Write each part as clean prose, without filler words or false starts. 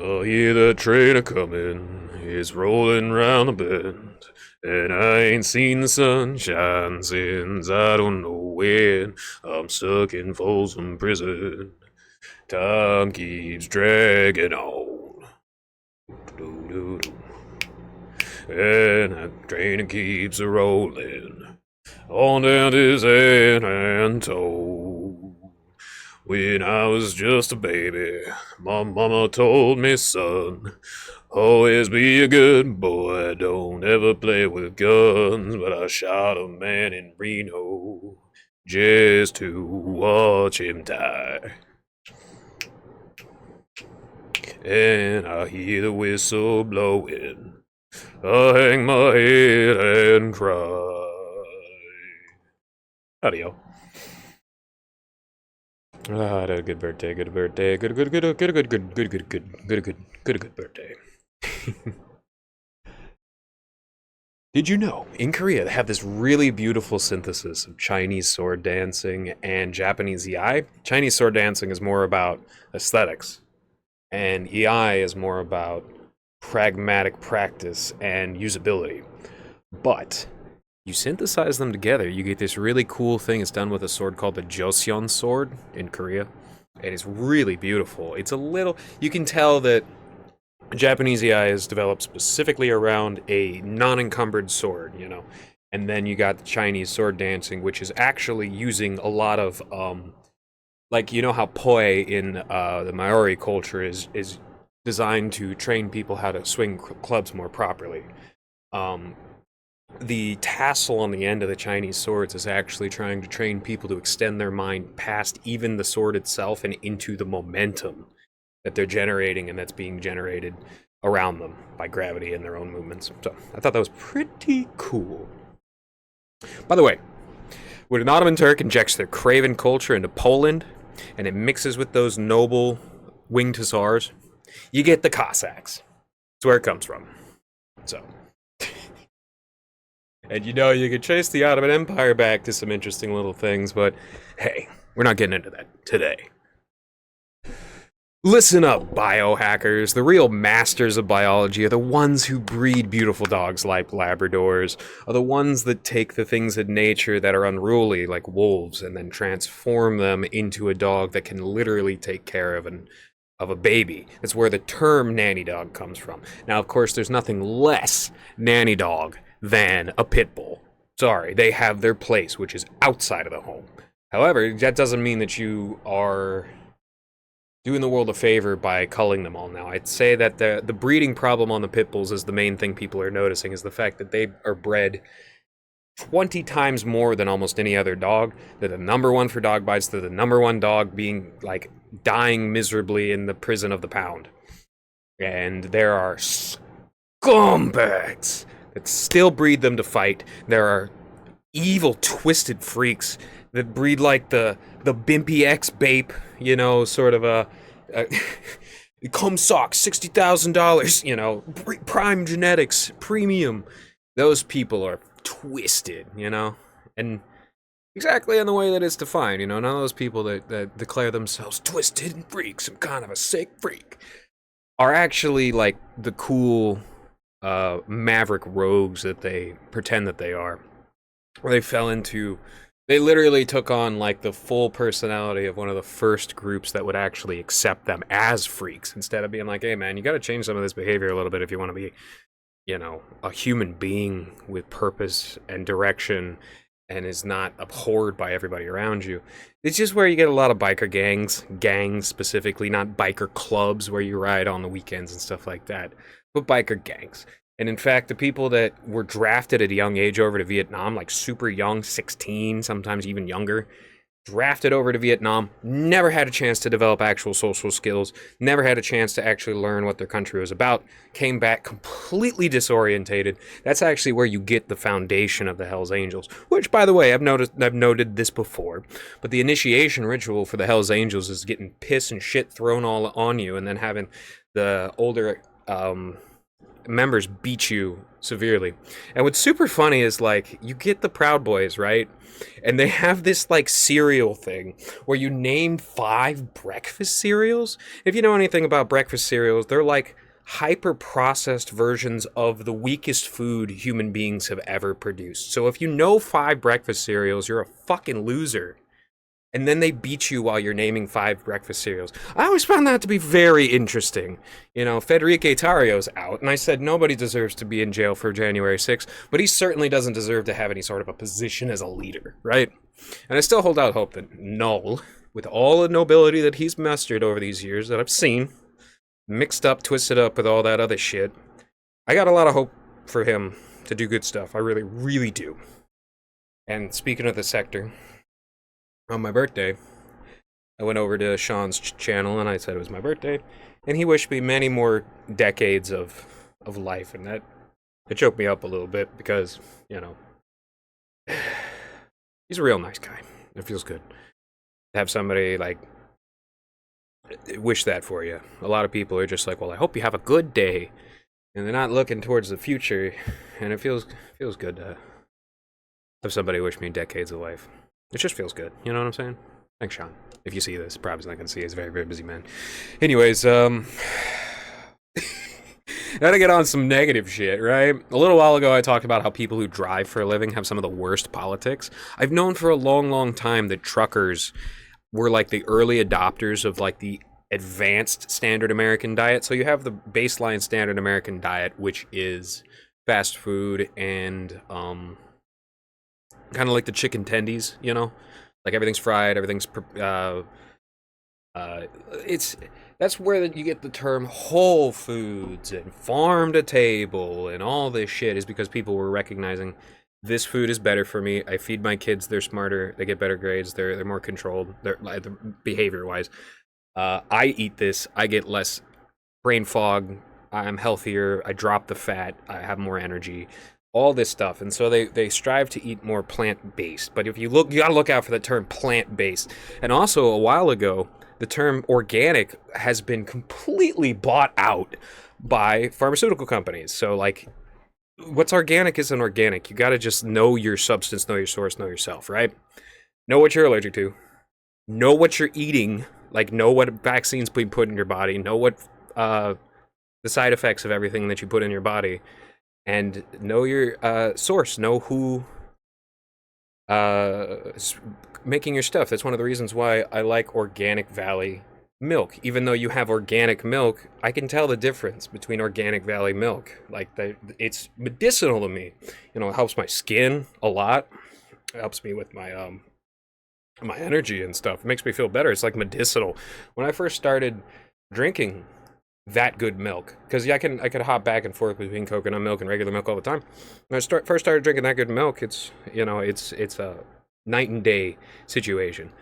I hear the train a comin', it's rollin' round the bend, and I ain't seen the sunshine since I don't know when. I'm stuck in Folsom Prison. Time keeps dragging on. Doo-doo-doo. And that train keeps a rollin' on down to San Antonio. When I was just a baby, my mama told me, son, always be a good boy, don't ever play with guns. But I shot a man in Reno just to watch him die. And I hear the whistle blowing, I hang my head and cry. Howdy, y'all. Ah, I had a good birthday, good birthday, good birthday. Did you know in Korea they have this really beautiful synthesis of Chinese sword dancing and Japanese EI? Chinese sword dancing is more about aesthetics, and EI is more about pragmatic practice and usability. But you synthesize them together, you get this really cool thing. It's done with a sword called the Joseon sword in Korea. And it's really beautiful. It's a little, you can tell that Japanese EI is developed specifically around a non-encumbered sword, you know. And then you got the Chinese sword dancing, which is actually using a lot of, like, you know how poi in the Maori culture is designed to train people how to swing clubs more properly. The tassel on the end of the Chinese swords is actually trying to train people to extend their mind past even the sword itself and into the momentum that they're generating and that's being generated around them by gravity and their own movements. So I thought that was pretty cool. By the way, when an Ottoman Turk injects their craven culture into Poland and it mixes with those noble winged hussars, you get the Cossacks. That's where it comes from. So, and you know, you could trace the Ottoman Empire back to some interesting little things, but hey, we're not getting into that today. Listen up, biohackers. The real masters of biology are the ones who breed beautiful dogs like Labradors, are the ones that take the things in nature that are unruly, like wolves, and then transform them into a dog that can literally take care of a baby. That's where the term nanny dog comes from. Now, of course, there's nothing less nanny dog than a pit bull. Sorry, they have their place, which is outside of the home. However, that doesn't mean that you are doing the world a favor by culling them all now. I'd say that the breeding problem on the pit bulls is the main thing people are noticing, is the fact that they are bred 20 times more than almost any other dog. They're the number one for dog bites. They're the number one dog being, like, dying miserably in the prison of the pound. And there are scumbags that still breed them to fight. There are evil, twisted freaks that breed like the Bimpy X Bape, you know, sort of a Comsock, $60,000, you know, prime genetics, premium. Those people are twisted, you know, and exactly in the way that it's defined, you know, none of those people that declare themselves twisted and freaks, some kind of a sick freak, are actually like the cool maverick rogues that they pretend that they are. Or they literally took on like the full personality of one of the first groups that would actually accept them as freaks, instead of being like, hey man, you gotta change some of this behavior a little bit if you want to be, you know, a human being with purpose and direction and is not abhorred by everybody around you. It's just where you get a lot of biker gangs specifically, not biker clubs where you ride on the weekends and stuff like that, but biker gangs. And in fact, the people that were drafted at a young age over to Vietnam, like super young, 16, sometimes even younger, drafted over to Vietnam, never had a chance to develop actual social skills, never had a chance to actually learn what their country was about, came back completely disorientated. That's actually where you get the foundation of the Hells Angels, which, by the way, I've noted this before, but the initiation ritual for the Hells Angels is getting piss and shit thrown all on you and then having the older members beat you severely. And what's super funny is like you get the Proud Boys, right? And they have this like cereal thing where you name 5 breakfast cereals. If you know anything about breakfast cereals, they're like hyper processed versions of the weakest food human beings have ever produced. So if you know 5 breakfast cereals, you're a fucking loser. And then they beat you while you're naming 5 breakfast cereals. I always found that to be very interesting. You know, Federico Tario's out, and I said nobody deserves to be in jail for January 6th, but he certainly doesn't deserve to have any sort of a position as a leader, right? And I still hold out hope that Null, with all the nobility that he's mustered over these years that I've seen, mixed up, twisted up with all that other shit, I got a lot of hope for him to do good stuff. I really, really do. And speaking of the sector, on my birthday, I went over to Sean's channel and I said it was my birthday, and he wished me many more decades of life, and that it choked me up a little bit because, you know, he's a real nice guy. It feels good to have somebody like wish that for you. A lot of people are just like, well, I hope you have a good day, and they're not looking towards the future, and it feels good to have somebody wish me decades of life. It just feels good, you know what I'm saying? Thanks, Sean. If you see this, probably not going to see. He's a very, very busy man. Anyways, now to get on some negative shit, right? A little while ago, I talked about how people who drive for a living have some of the worst politics. I've known for a long, long time that truckers were like the early adopters of like the advanced standard American diet. So you have the baseline standard American diet, which is fast food and kind of like the chicken tendies, you know, like everything's fried, everything's that's where you get the term Whole Foods and farm to table and all this shit, is because people were recognizing this food is better for me. I feed my kids, they're smarter, they get better grades, they're more controlled, they're behavior wise. I eat this, I get less brain fog, I'm healthier, I drop the fat, I have more energy. All this stuff, and so they strive to eat more plant-based. But if you look, you gotta look out for the term plant-based. And also, a while ago, the term organic has been completely bought out by pharmaceutical companies. So, like, what's organic isn't organic. You gotta just know your substance, know your source, know yourself, right? Know what you're allergic to. Know what you're eating. Like, know what vaccines being put in your body. Know what the side effects of everything that you put in your body. And know your source, know who is making your stuff. That's one of the reasons why I like Organic Valley milk. Even though you have organic milk, I can tell the difference between Organic Valley milk. Like, it's medicinal to me. You know, it helps my skin a lot. It helps me with my my energy and stuff. It makes me feel better. It's like medicinal. When I first started drinking that good milk, because I could hop back and forth between coconut milk and regular milk all the time. When I first started drinking that good milk, it's, you know, it's a night and day situation.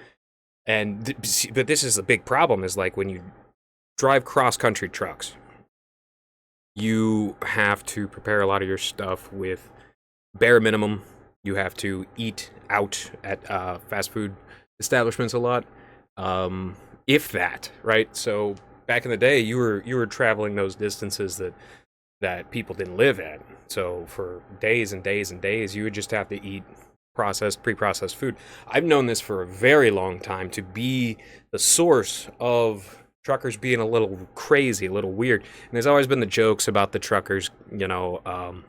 And but this is the big problem, is like when you drive cross country trucks, you have to prepare a lot of your stuff with bare minimum. You have to eat out at fast food establishments a lot, if that, right? So back in the day, you were traveling those distances that people didn't live at. So for days and days and days, you would just have to eat pre-processed food. I've known this for a very long time to be the source of truckers being a little crazy, a little weird. And there's always been the jokes about the truckers, you know,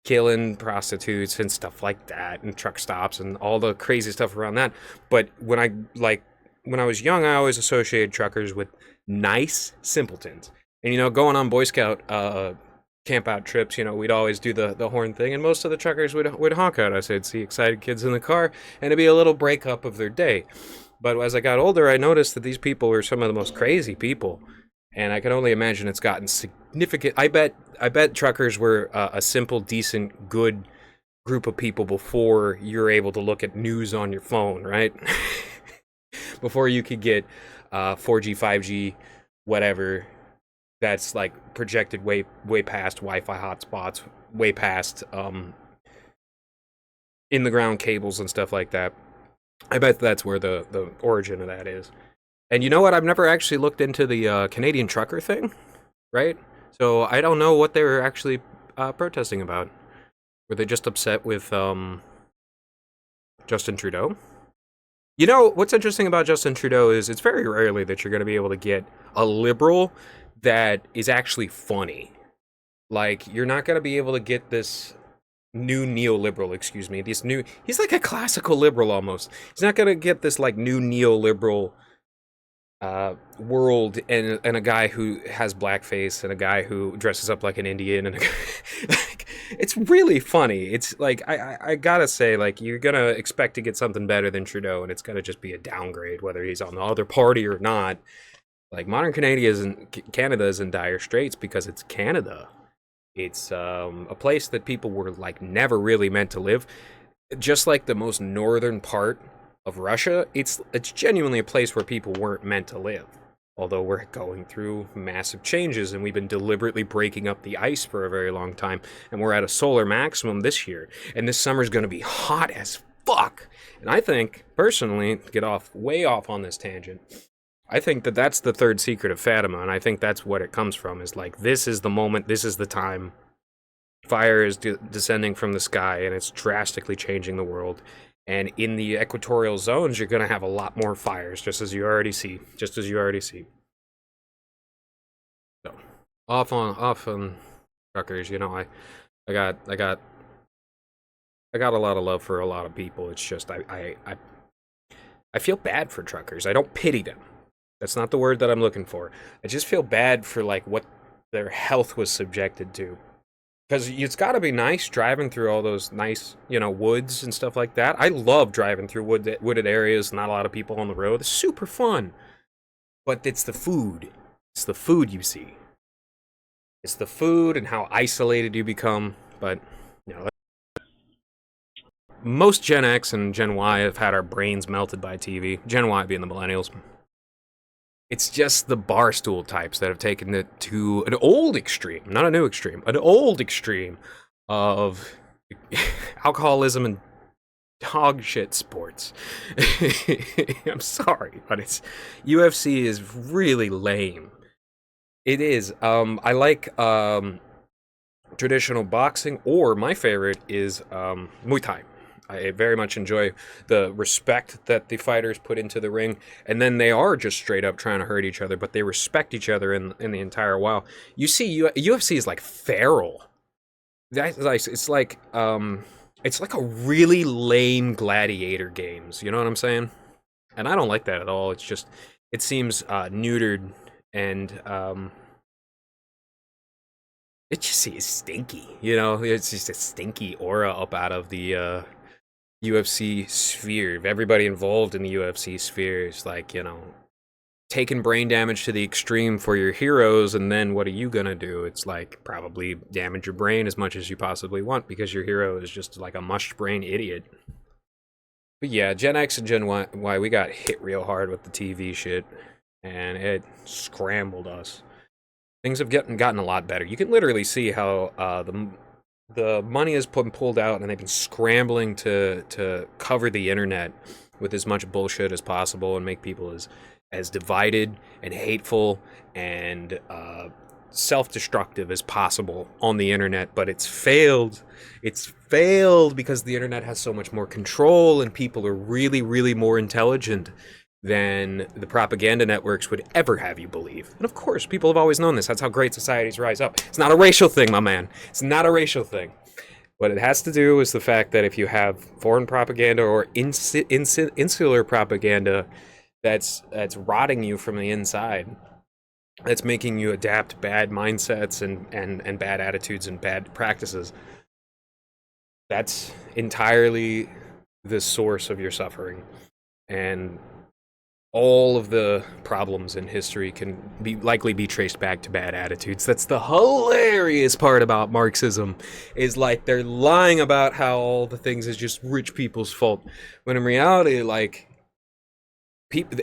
killing prostitutes and stuff like that, and truck stops and all the crazy stuff around that. But when I was young, I always associated truckers with nice simpletons. And, you know, going on Boy Scout camp out trips, you know, we'd always do the horn thing, and most of the truckers would honk at us. I'd see excited kids in the car, and it'd be a little breakup of their day. But as I got older, I noticed that these people were some of the most crazy people, and I can only imagine it's gotten significant. I bet truckers were a simple, decent, good group of people before you're able to look at news on your phone, right? Before you could get 4G, 5G, whatever, that's like projected way past Wi-Fi hotspots, way past in the ground cables and stuff like that. I bet that's where the origin of that is. And you know what? I've never actually looked into the Canadian trucker thing, right? So I don't know what they were actually protesting about. Were they just upset with Justin Trudeau? You know, what's interesting about Justin Trudeau is it's very rarely that you're going to be able to get a liberal that is actually funny. Like, you're not going to be able to get this new neoliberal, excuse me, he's like a classical liberal almost. He's not going to get this like new neoliberal world and a guy who has blackface and a guy who dresses up like an Indian and like, it's really funny. It's like I gotta say, like, you're gonna expect to get something better than Trudeau, and it's gonna just be a downgrade whether he's on the other party or not. Like, modern Canada is in dire straits because it's Canada. It's a place that people were like never really meant to live. Just like the most northern part of Russia, it's genuinely a place where people weren't meant to live. Although we're going through massive changes and we've been deliberately breaking up the ice for a very long time, and we're at a solar maximum this year, and this summer's going to be hot as fuck. And I think, personally, to get off way off on this tangent, I think that that's the third secret of Fatima, and I think that's what it comes from, is like, this is the moment, this is the time. Fire is descending from the sky, and it's drastically changing the world. And in the equatorial zones, you're going to have a lot more fires, just as you already see. So, off on truckers, you know, I got a lot of love for a lot of people. It's just I feel bad for truckers. I don't pity them. That's not the word that I'm looking for. I just feel bad for like what their health was subjected to. Because it's got to be nice driving through all those nice, you know, woods and stuff like that. I love driving through wooded areas, not a lot of people on the road. It's super fun. But it's the food. It's the food you see. It's the food and how isolated you become. But, you know, most Gen X and Gen Y have had our brains melted by TV. Gen Y being the millennials. It's just the barstool types that have taken it to an old extreme, not a new extreme, an old extreme of alcoholism and dog shit sports. I'm sorry, but it's UFC is really lame. It is. I like traditional boxing, or my favorite is Muay Thai. I very much enjoy the respect that the fighters put into the ring, and then they are just straight up trying to hurt each other, but they respect each other in the entire while. You see, UFC is like feral. That's like it's like a really lame gladiator games. You know what I'm saying? And I don't like that at all. It's just it seems neutered and it just seems stinky. You know, it's just a stinky aura up out of the UFC sphere. Everybody involved in the UFC sphere is like, you know, taking brain damage to the extreme for your heroes, and then what are you gonna do? It's like probably damage your brain as much as you possibly want because your hero is just like a mushed brain idiot. But yeah, Gen X and Gen Y, we got hit real hard with the TV shit, and it scrambled us. Things have gotten a lot better. You can literally see how the money has been pulled out, and they've been scrambling to cover the internet with as much bullshit as possible and make people as divided and hateful and self-destructive as possible on the internet. But it's failed. It's failed because the internet has so much more control, and people are really, really more intelligent than the propaganda networks would ever have you believe. And of course, people have always known this. That's how great societies rise up. It's not a racial thing, my man. It's not a racial thing. What it has to do is the fact that if you have foreign propaganda or insular propaganda that's rotting you from the inside, that's making you adapt bad mindsets and bad attitudes and bad practices, that's entirely the source of your suffering. And all of the problems in history can likely be traced back to bad attitudes. That's the hilarious part about Marxism, is like they're lying about how all the things is just rich people's fault, when in reality, like,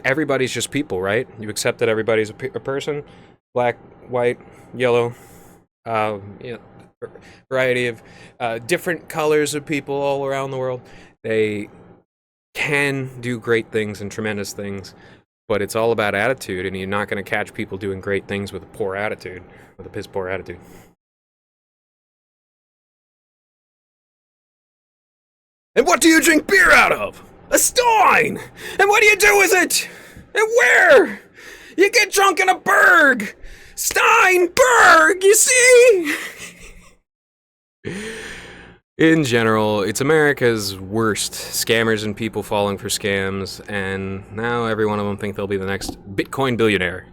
everybody's just people, right? You accept that everybody's a person, black, white, yellow, you know, variety of different colors of people all around the world. They can do great things and tremendous things, But it's all about attitude, and you're not going to catch people doing great things with a poor attitude, with a piss poor attitude. And what do you drink beer out of? A stein! And what do you do with it? And where? You get drunk in a Berg! Steinberg, you see? In general, it's America's worst. Scammers and people falling for scams, and now every one of them think they'll be the next Bitcoin billionaire.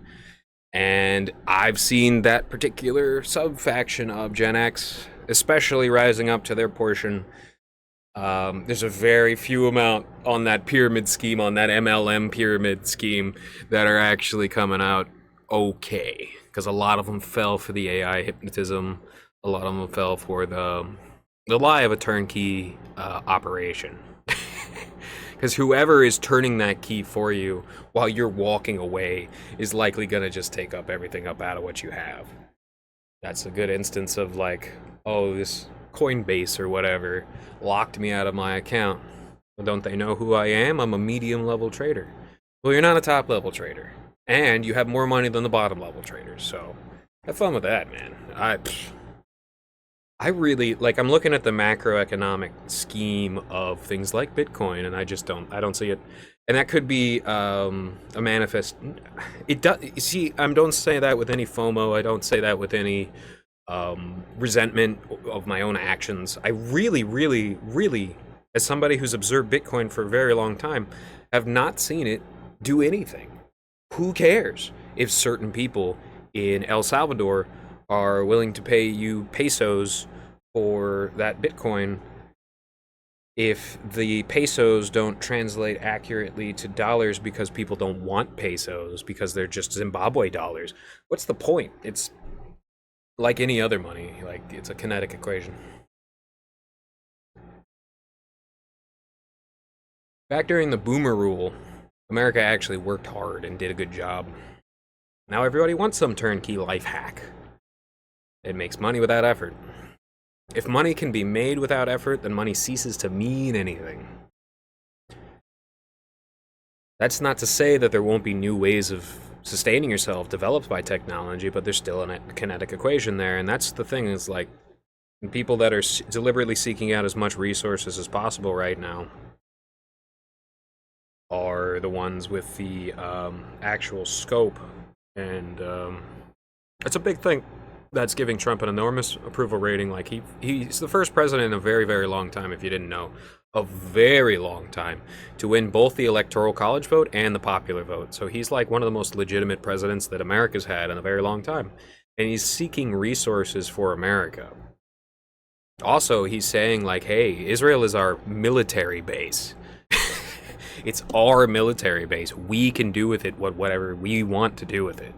And I've seen that particular sub-faction of Gen X, especially rising up to their portion. There's a very few amount on that pyramid scheme, on that MLM pyramid scheme, that are actually coming out okay. Because a lot of them fell for the AI hypnotism. A lot of them fell for the lie of a turnkey operation. Because whoever is turning that key for you while you're walking away is likely going to just take up everything up out of what you have. That's a good instance of like, oh, this Coinbase or whatever locked me out of my account. Well, don't they know who I am? I'm a medium level trader. Well, you're not a top level trader. And you have more money than the bottom level traders. So have fun with that, man. I really, like, I'm looking at the macroeconomic scheme of things like Bitcoin, and I don't see it. And that could be a manifest. It does. See, I don't say that with any FOMO. I don't say that with any resentment of my own actions. I really, really, really, as somebody who's observed Bitcoin for a very long time, have not seen it do anything. Who cares if certain people in El Salvador are willing to pay you pesos for that Bitcoin if the pesos don't translate accurately to dollars because people don't want pesos because they're just Zimbabwe dollars? What's the point? It's like any other money, like it's a kinetic equation. Back during the boomer rule, America actually worked hard and did a good job. Now everybody wants some turnkey life hack. It makes money without effort. If money can be made without effort, then money ceases to mean anything. That's not to say that there won't be new ways of sustaining yourself developed by technology, but there's still a kinetic equation there, and that's the thing, is like, people that are deliberately seeking out as much resources as possible right now are the ones with the actual scope, and it's a big thing that's giving Trump an enormous approval rating. Like, he's the first president in a very, very long time, if you didn't know, a very long time, to win both the electoral college vote and the popular vote. So he's like one of the most legitimate presidents that America's had in a very long time, and he's seeking resources for America. Also, he's saying, like, hey, Israel is our military base. It's our military base. We can do with it whatever we want to do with it,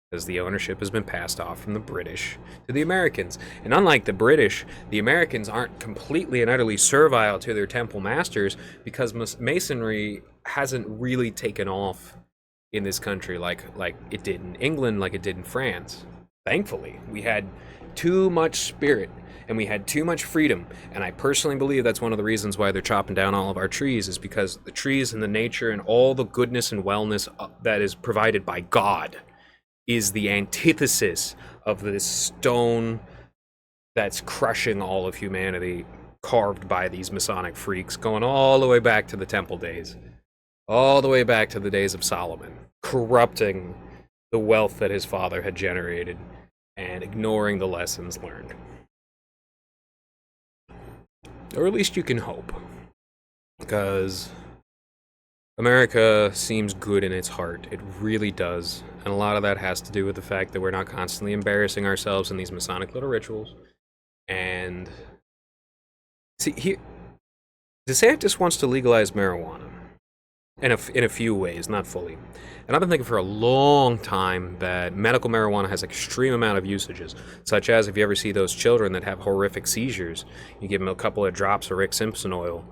because the ownership has been passed off from the British to the Americans. And unlike the British, the Americans aren't completely and utterly servile to their temple masters, because masonry hasn't really taken off in this country like it did in England, like it did in France. Thankfully, we had too much spirit and we had too much freedom, and I personally believe that's one of the reasons why they're chopping down all of our trees, is because the trees and the nature and all the goodness and wellness that is provided by God is the antithesis of this stone that's crushing all of humanity, carved by these Masonic freaks, going all the way back to the temple days, all the way back to the days of Solomon, corrupting the wealth that his father had generated and ignoring the lessons learned. Or at least you can hope, because America seems good in its heart. It really does. And a lot of that has to do with the fact that we're not constantly embarrassing ourselves in these Masonic little rituals. And see, here, DeSantis wants to legalize marijuana in a few ways, not fully. And I've been thinking for a long time that medical marijuana has extreme amount of usages, such as if you ever see those children that have horrific seizures, you give them a couple of drops of Rick Simpson oil,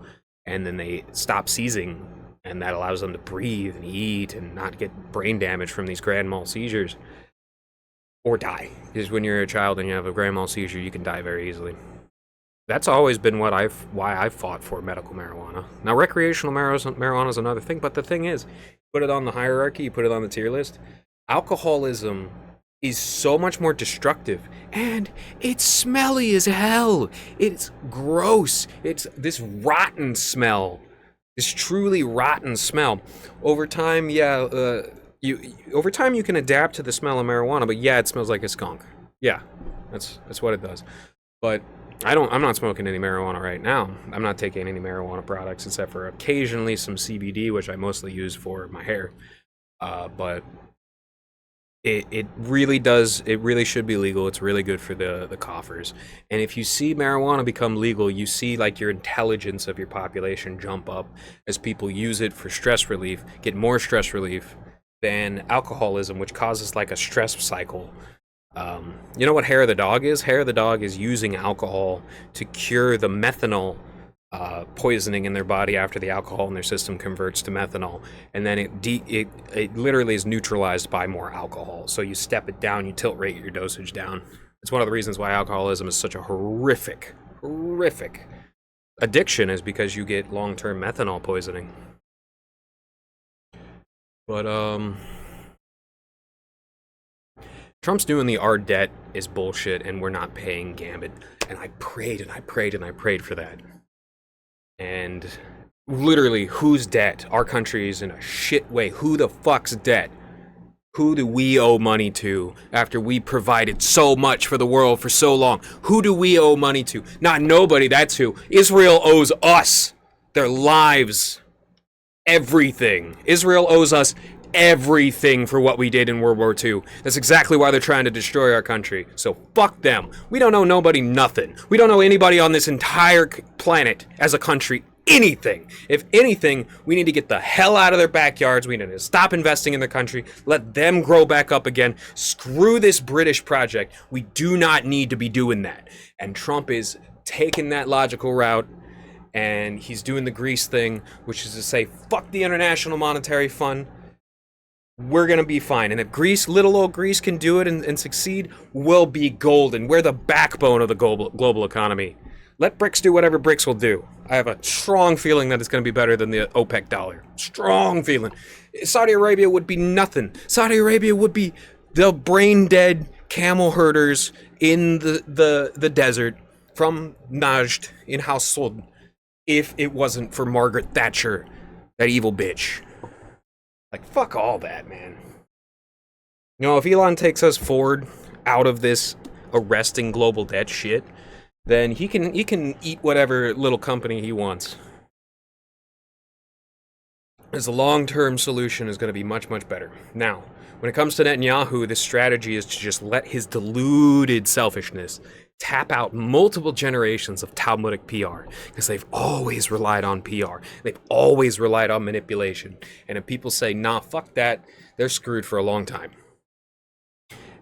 and then they stop seizing, and that allows them to breathe and eat and not get brain damage from these grand mal seizures, or die. Because when you're a child and you have a grand mal seizure, you can die very easily. That's always been why I've fought for medical marijuana. Now, recreational marijuana is another thing, but the thing is, put it on the hierarchy, you put it on the tier list. Alcoholism is so much more destructive, and it's smelly as hell. It's gross. It's this rotten smell, this truly rotten smell. Over time, over time you can adapt to the smell of marijuana, but yeah, it smells like a skunk. Yeah, that's what it does. But I'm not smoking any marijuana right now. I'm not taking any marijuana products except for occasionally some CBD, which I mostly use for my hair. But it really should be legal. It's really good for the coffers. And if you see marijuana become legal, you see like your intelligence of your population jump up as people use it for stress relief, get more stress relief than alcoholism, which causes like a stress cycle. You know what hair of the dog is? Hair of the dog is using alcohol to cure the methanol poisoning in their body after the alcohol in their system converts to methanol, and then it literally is neutralized by more alcohol. So you step it down, you tilt rate your dosage down. It's one of the reasons why alcoholism is such a horrific addiction, is because you get long-term methanol poisoning. But Trump's doing the our debt is bullshit and we're not paying gambit. And I prayed and I prayed and I prayed for that. And literally, whose debt? Our country is in a shit way. Who the fuck's debt? Who do we owe money to after we provided so much for the world for so long? Who do we owe money to? Not nobody, that's who. Israel owes us their lives. Everything. Israel owes us everything for what we did in World War II. That's exactly why they're trying to destroy our country. So fuck them. We don't owe nobody nothing. We don't owe anybody on this entire planet as a country anything. If anything, we need to get the hell out of their backyards. We need to stop investing in the country. Let them grow back up again. Screw this British project. We do not need to be doing that. And Trump is taking that logical route. And he's doing the Greece thing, which is to say, fuck the International Monetary Fund. We're going to be fine. And if Greece, little old Greece, can do it and succeed, we'll be golden. We're the backbone of the global economy. Let BRICS do whatever BRICS will do. I have a strong feeling that it's going to be better than the OPEC dollar. Strong feeling. Saudi Arabia would be nothing. Saudi Arabia would be the brain-dead camel herders in the desert from Najd in Al Saud if it wasn't for Margaret Thatcher, that evil bitch. Like, fuck all that, man. You know, if Elon takes us forward out of this arresting global debt shit, then he can eat whatever little company he wants. As a long-term solution is going to be much, much better. Now, when it comes to Netanyahu, this strategy is to just let his deluded selfishness tap out multiple generations of Talmudic PR, because they've always relied on PR. They've always relied on manipulation. And if people say, nah, fuck that, they're screwed for a long time.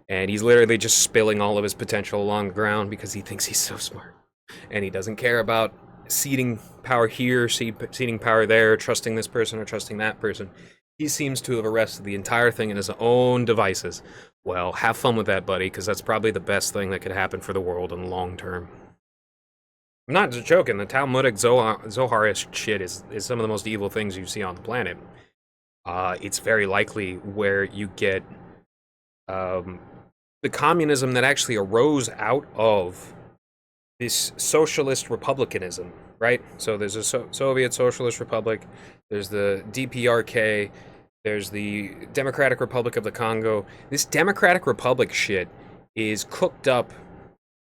And he's literally just spilling all of his potential along the ground because he thinks he's so smart. And he doesn't care about ceding power here, ceding power there, trusting this person or trusting that person. He seems to have arrested the entire thing in his own devices. Well, have fun with that, buddy, because that's probably the best thing that could happen for the world in the long term. I'm not just joking. The Talmudic Zoharish shit is some of the most evil things you see on the planet. It's very likely where you get the communism that actually arose out of this socialist republicanism, right? So there's a Soviet Socialist Republic, there's the DPRK, there's the Democratic Republic of the Congo. This Democratic Republic shit is cooked up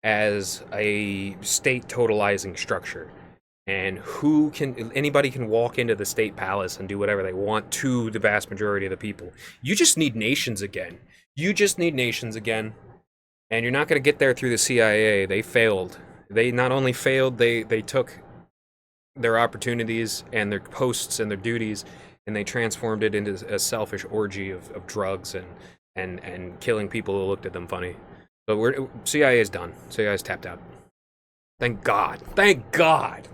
as a state totalizing structure. And anybody can walk into the state palace and do whatever they want to the vast majority of the people. You just need nations again. You just need nations again. And you're not going to get there through the CIA. They failed. They not only failed, they took their opportunities and their posts and their duties, and they transformed it into a selfish orgy of drugs and killing people who looked at them funny. But CIA is done. CIA is tapped out. Thank God. Thank God.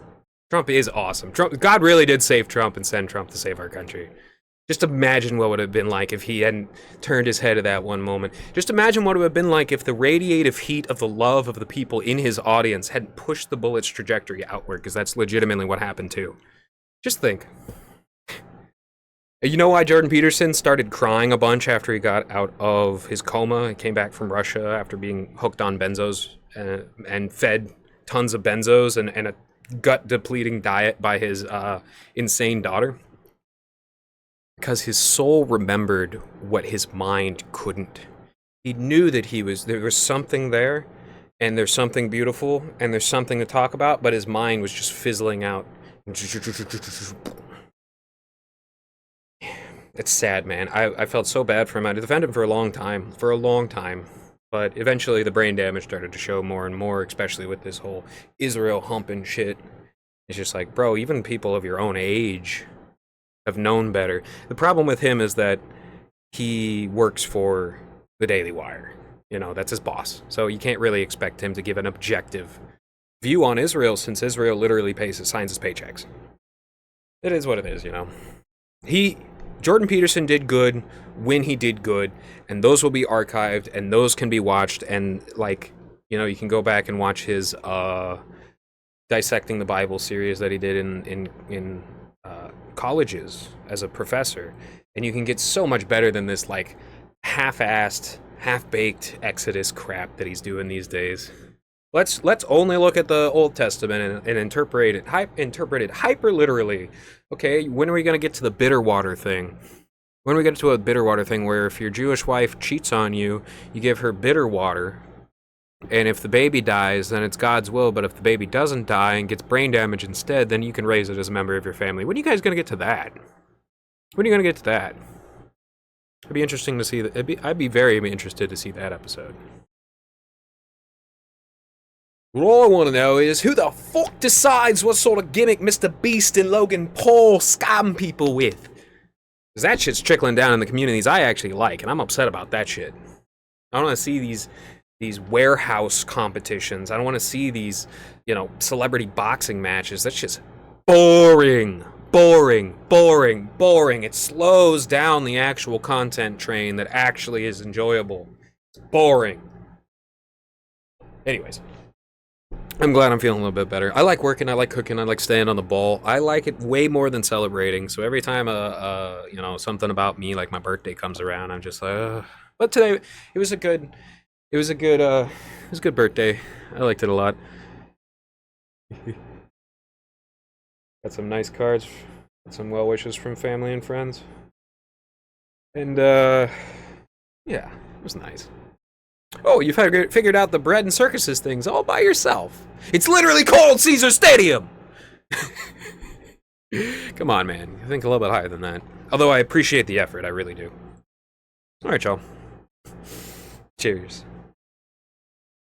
Trump is awesome. God really did save Trump and send Trump to save our country. Just imagine what would have been like if he hadn't turned his head at that one moment. Just imagine what it would have been like if the radiative heat of the love of the people in his audience hadn't pushed the bullet's trajectory outward, because that's legitimately what happened too. Just think. You know why Jordan Peterson started crying a bunch after he got out of his coma and came back from Russia after being hooked on benzos and fed tons of benzos and a gut-depleting diet by his insane daughter? Because his soul remembered what his mind couldn't. He knew that there was something there, and there's something beautiful, and there's something to talk about, but his mind was just fizzling out. It's sad, man. I felt so bad for him. I defended him for a long time, but eventually the brain damage started to show more and more, especially with this whole Israel humping shit. It's just like, bro, even people of your own age have known better. The problem with him is that he works for the Daily Wire. You know, that's his boss. So you can't really expect him to give an objective view on Israel, since Israel literally signs his paychecks. It is what it is, you know. Jordan Peterson did good when he did good, and those will be archived, and those can be watched, and, like, you know, you can go back and watch his Dissecting the Bible series that he did in colleges as a professor, and you can get so much better than this, like, half-assed, half-baked Exodus crap that he's doing these days. Let's only look at the Old Testament and interpret it hyper literally. Okay, when are we going to get to the bitter water thing? When are we get to a bitter water thing where if your Jewish wife cheats on you, you give her bitter water, and if the baby dies, then it's God's will, but if the baby doesn't die and gets brain damage instead, then you can raise it as a member of your family. When are you guys going to get to that? When are you going to get to that? It'd be interesting to see that. I'd be very interested to see that episode. Well, all I want to know is, who the fuck decides what sort of gimmick Mr. Beast and Logan Paul scam people with? Because that shit's trickling down in the communities I actually like, and I'm upset about that shit. I don't want to see these warehouse competitions. I don't want to see these, you know, celebrity boxing matches. That's just boring. It slows down the actual content train that actually is enjoyable. It's boring. Anyways. I'm glad I'm feeling a little bit better. I like working, I like cooking, I like staying on the ball. I like it way more than celebrating. So every time you know, something about me, like my birthday comes around, I'm just like, But today it was a good birthday. I liked it a lot. Got some nice cards, some well wishes from family and friends. And yeah, it was nice. Oh, you figured out the bread and circuses things all by yourself. It's literally called Caesar Stadium! Come on, man. I think a little bit higher than that. Although I appreciate the effort, I really do. Alright, y'all. Cheers.